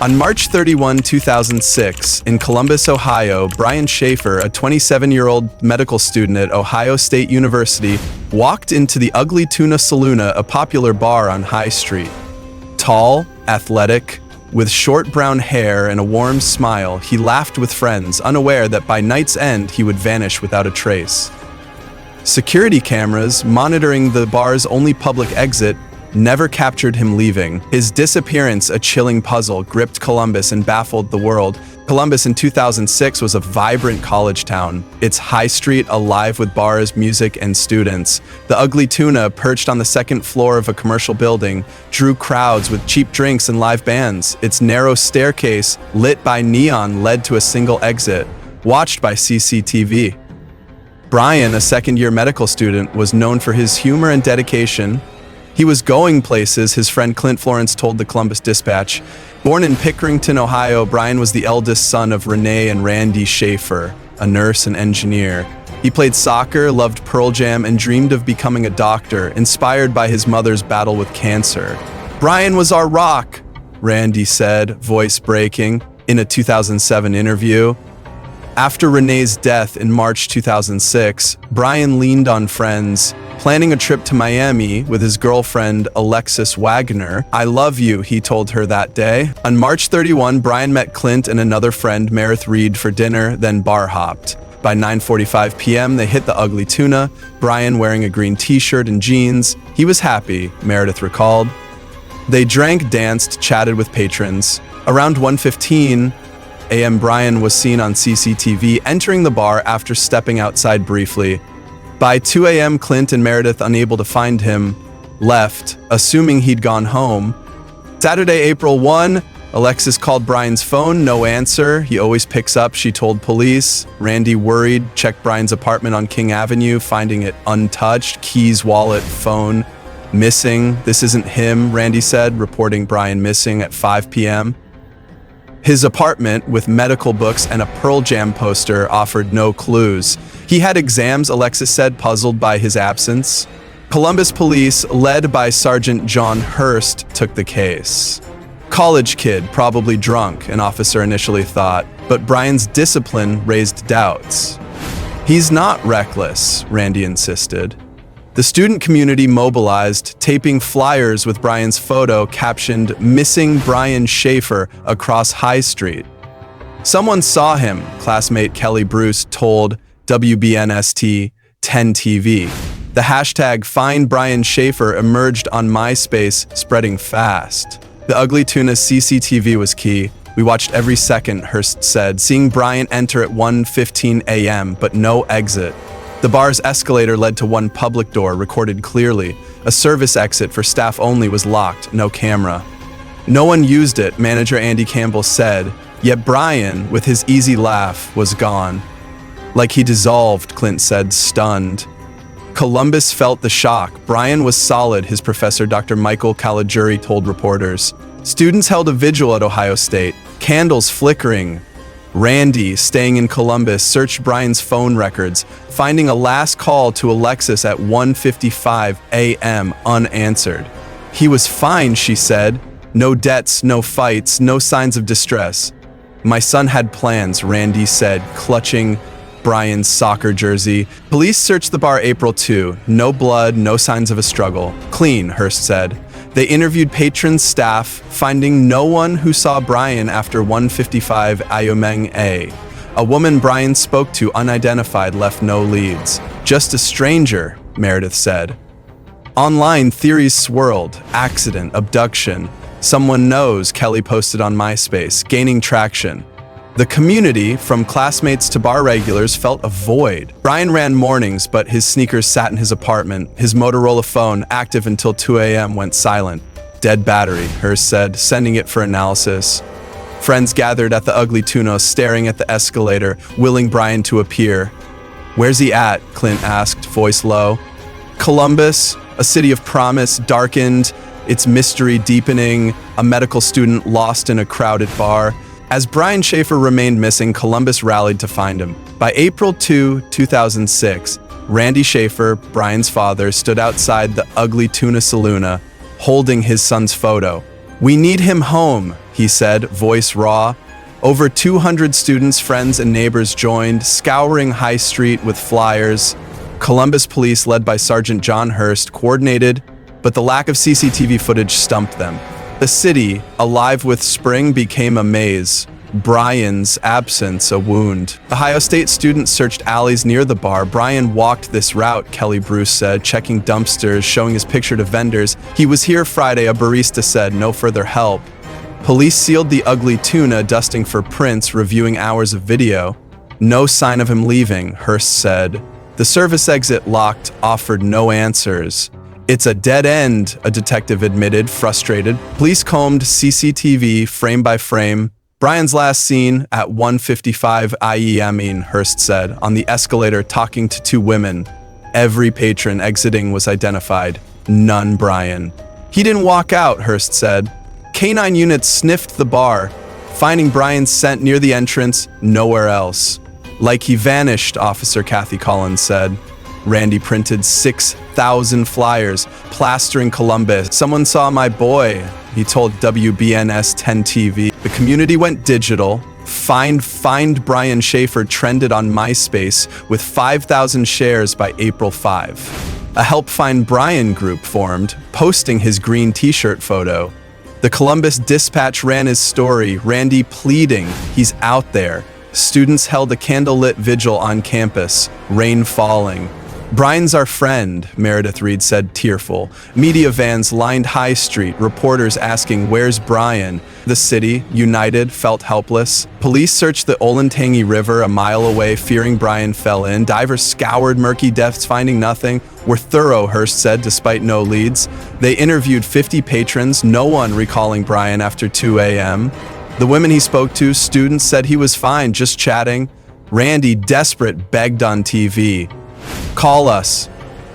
On March 31, 2006, in Columbus, Ohio, Brian Shaffer, a 27-year-old medical student at Ohio State University, walked into the Ugly Tuna Saloona, a popular bar on High Street. Tall, athletic, with short brown hair and a warm smile, he laughed with friends, unaware that by night's end he would vanish without a trace. Security cameras, monitoring the bar's only public exit, never captured him leaving. His disappearance, a chilling puzzle, gripped Columbus and baffled the world. Columbus in 2006 was a vibrant college town, its high street alive with bars, music, and students. The Ugly Tuna, perched on the second floor of a commercial building, drew crowds with cheap drinks and live bands. Its narrow staircase, lit by neon, led to a single exit, watched by CCTV. Brian, a second-year medical student, was known for his humor and dedication. He was going places, his friend Clint Florence told the Columbus Dispatch. Born in Pickerington, Ohio, Brian was the eldest son of Renee and Randy Shaffer, a nurse and engineer. He played soccer, loved Pearl Jam, and dreamed of becoming a doctor, inspired by his mother's battle with cancer. "Brian was our rock," Randy said, voice breaking, in a 2007 interview. After Renee's death in March 2006, Brian leaned on friends, planning a trip to Miami with his girlfriend, Alexis Wagner. "I love you," he told her that day. On March 31, Brian met Clint and another friend, Meredith Reed, for dinner, then bar hopped. By 9:45 p.m., they hit the Ugly Tuna, Brian wearing a green t-shirt and jeans. He was happy, Meredith recalled. They drank, danced, chatted with patrons. Around 1:15 a.m., Brian was seen on CCTV entering the bar after stepping outside briefly. By 2 a.m., Clint and Meredith, unable to find him, left, assuming he'd gone home. Saturday, April 1, Alexis called Brian's phone, no answer. "He always picks up," she told police. Randy, worried, checked Brian's apartment on King Avenue, finding it untouched, keys, wallet, phone, missing. "This isn't him," Randy said, reporting Brian missing at 5 p.m. His apartment, with medical books and a Pearl Jam poster, offered no clues. He had exams, Alexis said, puzzled by his absence. Columbus police, led by Sergeant John Hurst, took the case. "College kid, probably drunk," an officer initially thought, but Brian's discipline raised doubts. "He's not reckless," Randy insisted. The student community mobilized, taping flyers with Brian's photo captioned "Missing Brian Shaffer" across High Street. "Someone saw him," classmate Kelly Bruce told WBNST 10 TV. The hashtag Find Brian Shaffer emerged on MySpace, spreading fast. The Ugly Tuna's CCTV was key. "We watched every second," Hurst said, seeing Brian enter at 1:15 a.m., but no exit. The bar's escalator led to one public door, recorded clearly. A service exit for staff only was locked, no camera. "No one used it," manager Andy Campbell said, yet Brian, with his easy laugh, was gone. "Like he dissolved," Clint said, stunned. Columbus felt the shock. Brian was solid, his professor Dr. Michael Caligiuri told reporters. Students held a vigil at Ohio State, candles flickering. Randy, staying in Columbus, searched Brian's phone records, finding a last call to Alexis at 1:55 a.m. unanswered. "He was fine," she said. "No debts, no fights, no signs of distress." "My son had plans," Randy said, clutching Brian's soccer jersey. Police searched the bar April 2. No blood, no signs of a struggle. "Clean," Hurst said. They interviewed patrons, staff, finding no one who saw Brian after 1:55 a.m. A woman Brian spoke to, unidentified, left no leads. "Just a stranger," Meredith said. Online, theories swirled. Accident, abduction. "Someone knows," Kelly posted on MySpace, gaining traction. The community, from classmates to bar regulars, felt a void. Brian ran mornings, but his sneakers sat in his apartment. His Motorola phone, active until 2 a.m., went silent. "Dead battery," Hurst said, sending it for analysis. Friends gathered at the Ugly Tuna, staring at the escalator, willing Brian to appear. "Where's he at?" Clint asked, voice low. Columbus, a city of promise, darkened, its mystery deepening, a medical student lost in a crowded bar. As Brian Shaffer remained missing, Columbus rallied to find him. By April 2, 2006, Randy Shaffer, Brian's father, stood outside the Ugly Tuna Saloona, holding his son's photo. "We need him home," he said, voice raw. Over 200 students, friends, and neighbors joined, scouring High Street with flyers. Columbus police, led by Sergeant John Hurst, coordinated, but the lack of CCTV footage stumped them. The city, alive with spring, became a maze. Brian's absence a wound. Ohio State students searched alleys near the bar. Brian walked this route, Kelly Bruce said, checking dumpsters, showing his picture to vendors. He was here Friday, a barista said, no further help. Police sealed the Ugly Tuna, dusting for prints, reviewing hours of video. No sign of him leaving, Hurst said. The service exit locked, offered no answers. It's a dead end, a detective admitted, frustrated. Police combed CCTV frame by frame. Brian's last seen at 1:55 a.m., Hurst said, on the escalator talking to two women. Every patron exiting was identified. None Brian. He didn't walk out, Hurst said. Canine units sniffed the bar, finding Brian's scent near the entrance, nowhere else. Like he vanished, Officer Kathy Collins said. Randy printed 6,000 flyers, plastering Columbus. Someone saw my boy, he told WBNS 10 TV. The community went digital. Find Brian Shaffer trended on MySpace with 5,000 shares by April 5. A Help Find Brian group formed, posting his green t-shirt photo. The Columbus Dispatch ran his story, Randy pleading he's out there. Students held a candlelit vigil on campus, rain falling. Brian's our friend, Meredith Reed said, tearful. Media vans lined High Street, reporters asking, where's Brian? The city, united, felt helpless. Police searched the Olentangy River a mile away, fearing Brian fell in. Divers scoured murky depths, finding nothing. Were thorough, Hurst said, despite no leads. They interviewed 50 patrons, no one recalling Brian after 2 a.m. The women he spoke to, students, said he was fine, just chatting. Randy, desperate, begged on TV. Call us.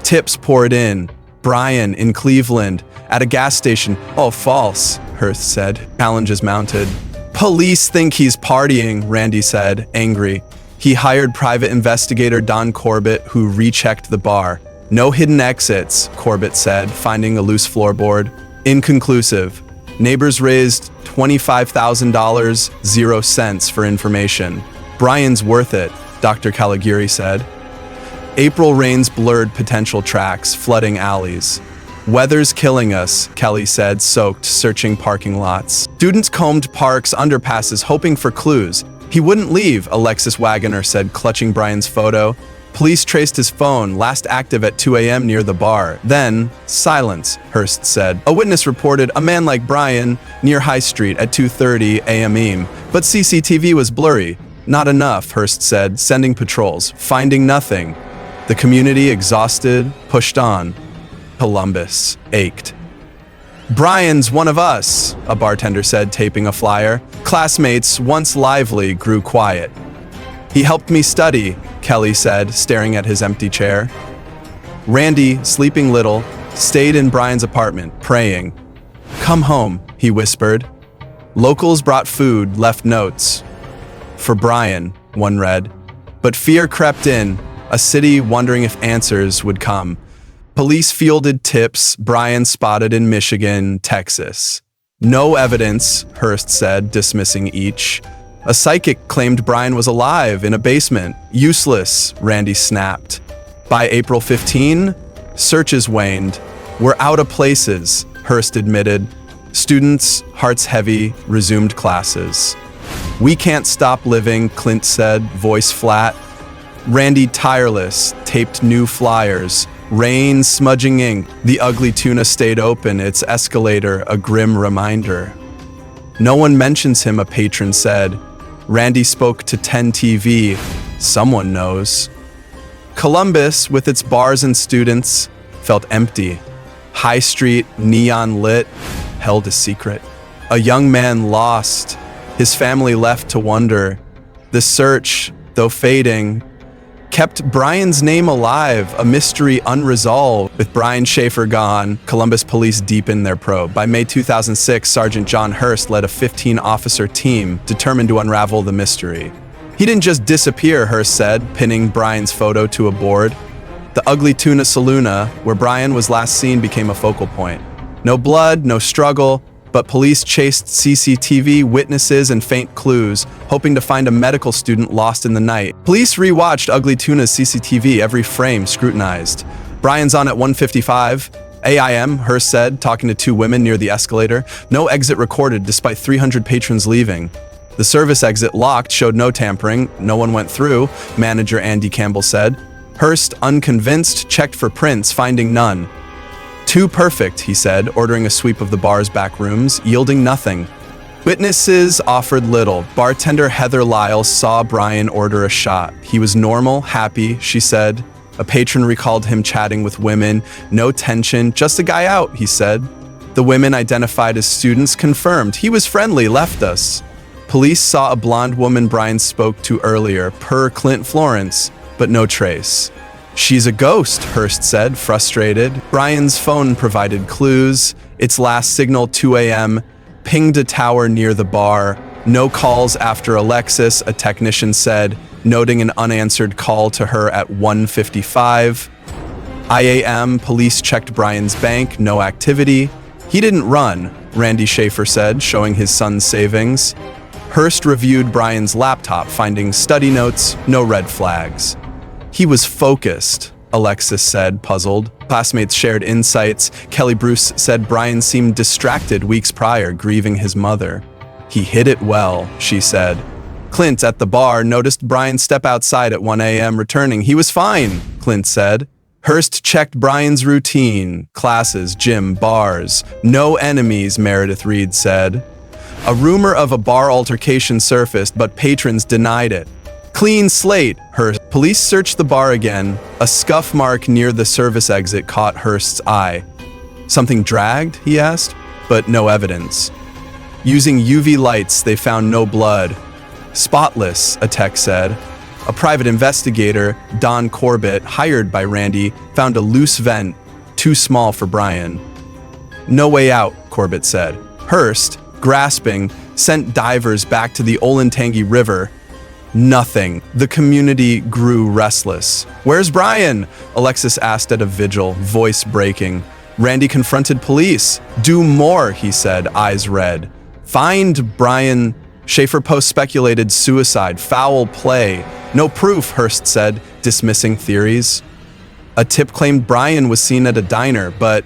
Tips poured in. Brian in Cleveland, at a gas station. Oh, false, Hurst said. Challenges mounted. Police think he's partying, Randy said, angry. He hired private investigator Don Corbett, who rechecked the bar. No hidden exits, Corbett said, finding a loose floorboard. Inconclusive. Neighbors raised $25,000, 0 cents for information. Brian's worth it, Dr. Caligari said. April rains blurred potential tracks, flooding alleys. Weather's killing us, Kelly said, soaked, searching parking lots. Students combed parks, underpasses, hoping for clues. He wouldn't leave, Alexis Wagoner said, clutching Brian's photo. Police traced his phone, last active at 2 a.m. near the bar. Then, silence, Hurst said. A witness reported a man like Brian near High Street at 2:30 a.m. But CCTV was blurry. Not enough, Hurst said, sending patrols, finding nothing. The community, exhausted, pushed on. Columbus ached. Brian's one of us, a bartender said, taping a flyer. Classmates, once lively, grew quiet. He helped me study, Kelly said, staring at his empty chair. Randy, sleeping little, stayed in Brian's apartment, praying. Come home, he whispered. Locals brought food, left notes. For Brian, one read. But fear crept in, a city wondering if answers would come. Police fielded tips, Brian spotted in Michigan, Texas. No evidence, Hurst said, dismissing each. A psychic claimed Brian was alive in a basement. Useless, Randy snapped. By April 15, searches waned. We're out of places, Hurst admitted. Students, hearts heavy, resumed classes. We can't stop living, Clint said, voice flat. Randy, tireless, taped new flyers. Rain smudging ink. The Ugly Tuna stayed open, its escalator a grim reminder. No one mentions him, a patron said. Randy spoke to 10 TV. Someone knows. Columbus, with its bars and students, felt empty. High Street, neon lit, held a secret. A young man lost. His family left to wonder. The search, though fading, kept Brian's name alive, a mystery unresolved. With Brian Shaffer gone, Columbus police deepened their probe. By May 2006, Sergeant John Hurst led a 15-officer team determined to unravel the mystery. He didn't just disappear, Hurst said, pinning Brian's photo to a board. The Ugly Tuna Saloona, where Brian was last seen, became a focal point. No blood, no struggle, but police chased CCTV, witnesses, and faint clues, hoping to find a medical student lost in the night. Police rewatched Ugly Tuna's CCTV, every frame scrutinized. Brian's on at 1:55. AIM, Hearst said, talking to two women near the escalator. No exit recorded despite 300 patrons leaving. The service exit locked, showed no tampering. No one went through, manager Andy Campbell said. Hearst, unconvinced, checked for prints, finding none. Too perfect, he said, ordering a sweep of the bar's back rooms, yielding nothing. Witnesses offered little. Bartender Heather Lyles saw Brian order a shot. He was normal, happy, she said. A patron recalled him chatting with women. No tension, just a guy out, he said. The women, identified as students, confirmed he was friendly, left us. Police saw a blonde woman Brian spoke to earlier, per Clint Florence, but no trace. She's a ghost, Hearst said, frustrated. Brian's phone provided clues. Its last signal, 2 a.m., pinged a tower near the bar. No calls after Alexis, a technician said, noting an unanswered call to her at 1:55. IAM, police checked Brian's bank, no activity. He didn't run, Randy Shaffer said, showing his son's savings. Hearst reviewed Brian's laptop, finding study notes, no red flags. He was focused, Alexis said, puzzled. Classmates shared insights. Kelly Bruce said Brian seemed distracted weeks prior, grieving his mother. He hid it well, she said. Clint at the bar noticed Brian step outside at 1 a.m. returning. He was fine, Clint said. Hearst checked Brian's routine. Classes, gym, bars. No enemies, Meredith Reed said. A rumor of a bar altercation surfaced, but patrons denied it. Clean slate, Hearst. Police searched the bar again. A scuff mark near the service exit caught Hearst's eye. Something dragged, he asked, but no evidence. Using UV lights, they found no blood. Spotless, a tech said. A private investigator, Don Corbett, hired by Randy, found a loose vent, too small for Brian. No way out, Corbett said. Hearst, grasping, sent divers back to the Olentangy River. Nothing. The community grew restless. Where's Brian? Alexis asked at a vigil, voice breaking. Randy confronted police. Do more, he said, eyes red. Find Brian. Shaffer Post speculated suicide, foul play. No proof, Hearst said, dismissing theories. A tip claimed Brian was seen at a diner, but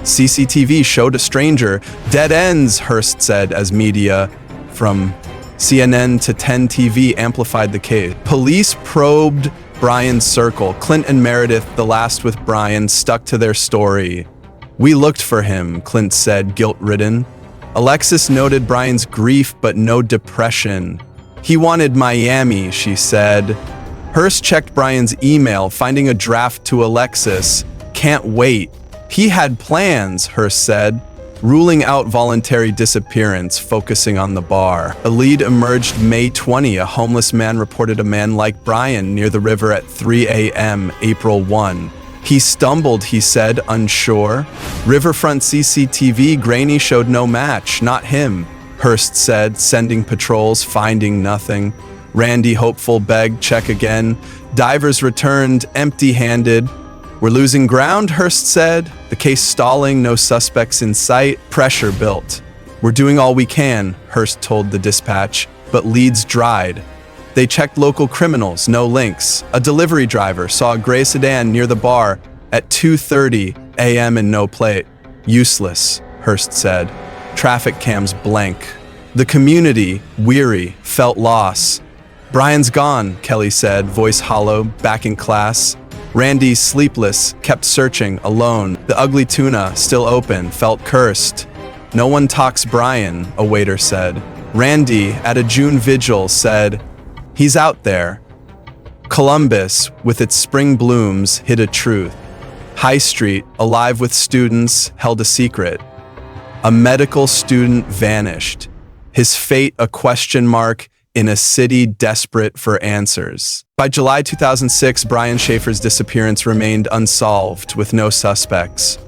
CCTV showed a stranger. Dead ends, Hearst said, as media from CNN to 10 TV amplified the case. Police probed Brian's circle. Clint and Meredith, the last with Brian, stuck to their story. We looked for him, Clint said, guilt-ridden. Alexis noted Brian's grief, but no depression. He wanted Miami, she said. Hearst checked Brian's email, finding a draft to Alexis. Can't wait. He had plans, Hearst said, ruling out voluntary disappearance, focusing on the bar. A lead emerged May 20. A homeless man reported a man like Brian near the river at 3 a.m., April 1. He stumbled, he said, unsure. Riverfront CCTV grainy showed no match, not him, Hearst said, sending patrols, finding nothing. Randy, hopeful, begged, check again. Divers returned, empty-handed. We're losing ground, Hearst said. The case stalling, no suspects in sight. Pressure built. We're doing all we can, Hearst told the dispatch, but leads dried. They checked local criminals, no links. A delivery driver saw a gray sedan near the bar at 2:30 a.m. and no plate. Useless, Hearst said. Traffic cams blank. The community, weary, felt loss. Brian's gone, Kelly said, voice hollow, back in class. Randy, sleepless, kept searching, alone. The Ugly Tuna, still open, felt cursed. No one talks Brian, a waiter said. Randy, at a June vigil, said, he's out there. Columbus, with its spring blooms, hid a truth. High Street, alive with students, held a secret. A medical student vanished. His fate a question mark in a city desperate for answers. By July 2006, Brian Shaffer's disappearance remained unsolved, with no suspects.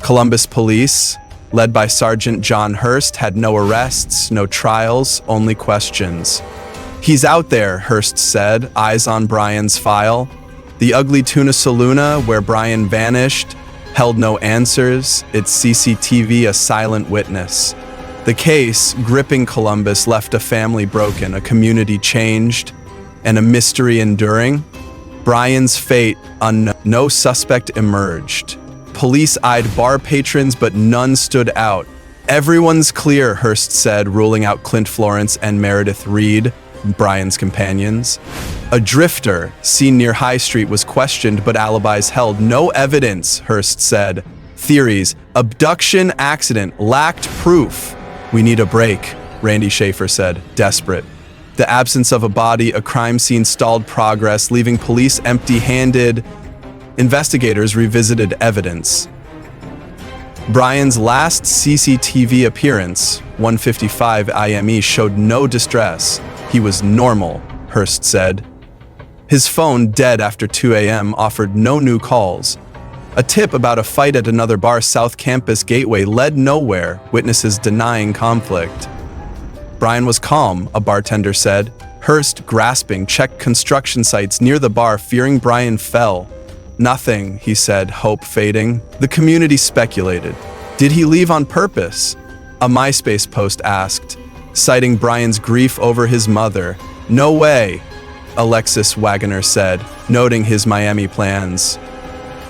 Columbus police, led by Sergeant John Hearst, had no arrests, no trials, only questions. He's out there, Hearst said, eyes on Brian's file. The Ugly Tuna Saloona, where Brian vanished, held no answers, its CCTV a silent witness. The case, gripping Columbus, left a family broken, a community changed, and a mystery enduring. Brian's fate unknown. No suspect emerged. Police eyed bar patrons, but none stood out. Everyone's clear, Hearst said, ruling out Clint Florence and Meredith Reed, Brian's companions. A drifter seen near High Street was questioned, but alibis held. No evidence, Hearst said. Theories, abduction, accident, lacked proof. We need a break, Randy Shaffer said, desperate. The absence of a body, a crime scene stalled progress, leaving police empty-handed. Investigators revisited evidence. Brian's last CCTV appearance, 1:55 IME, showed no distress. He was normal, Hearst said. His phone, dead after 2 a.m., offered no new calls. A tip about a fight at another bar, South Campus Gateway, led nowhere, witnesses denying conflict. Brian was calm, a bartender said. Hearst, grasping, checked construction sites near the bar, fearing Brian fell. Nothing, he said, hope fading. The community speculated. Did he leave on purpose? A MySpace post asked, citing Brian's grief over his mother. No way, Alexis Wagoner said, noting his Miami plans.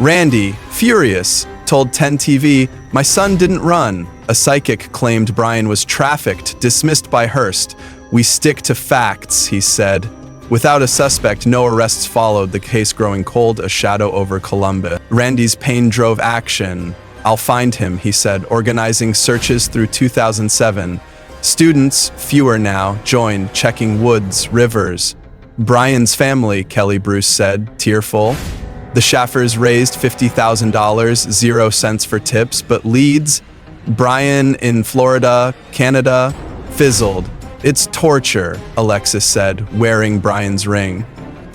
Randy, furious, told 10TV, my son didn't run. A psychic claimed Brian was trafficked, dismissed by Hearst. We stick to facts, he said. Without a suspect, no arrests followed, the case growing cold, a shadow over Columbus. Randy's pain drove action. I'll find him, he said, organizing searches through 2007. Students, fewer now, joined, checking woods, rivers. Brian's family, Kelly Bruce said, tearful. The Shaffers raised $50,000, 0 cents for tips, but leads, Brian in Florida, Canada, fizzled. It's torture, Alexis said, wearing Brian's ring.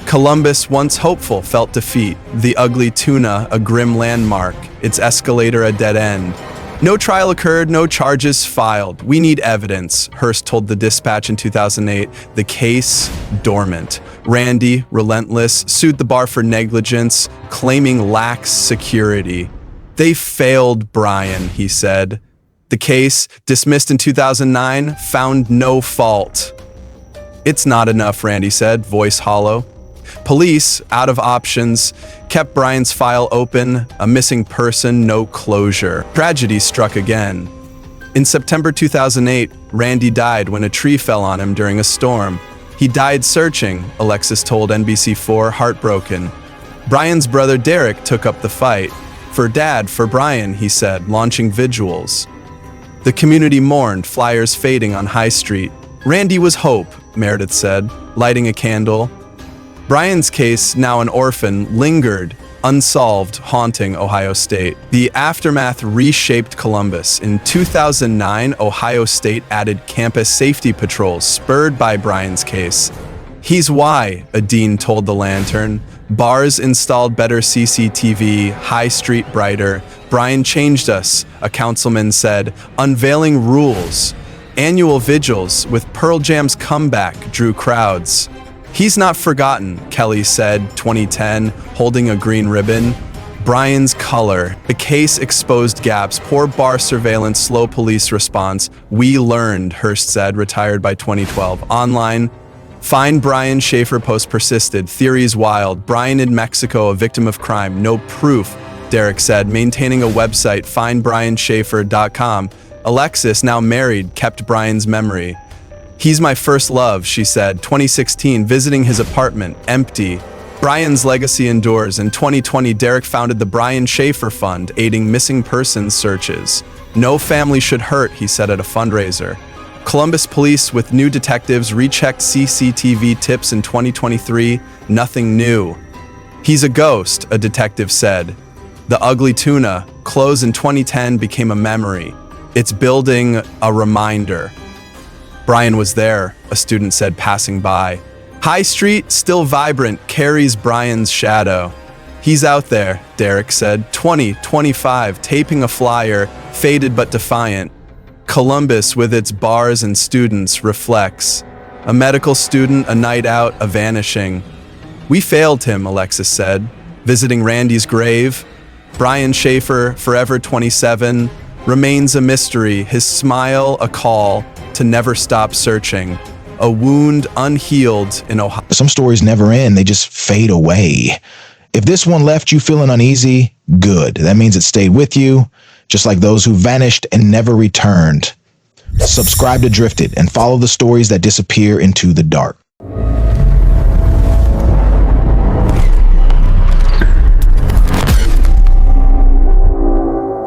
Columbus, once hopeful, felt defeat. The Ugly Tuna, a grim landmark, its escalator a dead end. No trial occurred, no charges filed. We need evidence, Hearst told the Dispatch in 2008. The case, dormant. Randy, relentless, sued the bar for negligence, claiming lax security. They failed Brian, he said. The case, dismissed in 2009, found no fault. It's not enough, Randy said, voice hollow. Police, out of options, kept Brian's file open, a missing person, no closure. Tragedy struck again. In September 2008, Randy died when a tree fell on him during a storm. He died searching, Alexis told NBC4, heartbroken. Brian's brother Derek took up the fight. For Dad, for Brian, he said, launching vigils. The community mourned, flyers fading on High Street. Randy was hope, Meredith said, lighting a candle. Brian's case, now an orphan, lingered, unsolved, haunting Ohio State. The aftermath reshaped Columbus. In 2009, Ohio State added campus safety patrols, spurred by Brian's case. He's why, a dean told the Lantern. Bars installed better CCTV, High Street brighter. Brian changed us, a councilman said, unveiling rules. Annual vigils with Pearl Jam's comeback drew crowds. He's not forgotten, Kelly said, 2010, holding a green ribbon. Brian's color. The case exposed gaps, poor bar surveillance, slow police response. We learned, Hearst said, retired by 2012. Online, find Brian Shaffer post persisted. Theories wild. Brian in Mexico, a victim of crime. No proof, Derek said, maintaining a website, findbrianshaffer.com. Alexis, now married, kept Brian's memory. He's my first love, she said, 2016, visiting his apartment, empty. Brian's legacy endures. In 2020, Derek founded the Brian Shaffer Fund, aiding missing persons searches. No family should hurt, he said at a fundraiser. Columbus police with new detectives rechecked CCTV tips in 2023. Nothing new. He's a ghost, a detective said. The Ugly Tuna, closed in 2010, became a memory. It's building a reminder. Brian was there, a student said, passing by. High Street, still vibrant, carries Brian's shadow. He's out there, Derek said, 25, taping a flyer, faded but defiant. Columbus, with its bars and students, reflects. A medical student, a night out, a vanishing. We failed him, Alexis said, visiting Randy's grave. Brian Shaffer, forever 27, remains a mystery, his smile a call to never stop searching, a wound unhealed in Ohio. Some stories never end, they just fade away. If this one left you feeling uneasy, good. That means it stayed with you, just like those who vanished and never returned. Subscribe to Drifted and follow the stories that disappear into the dark.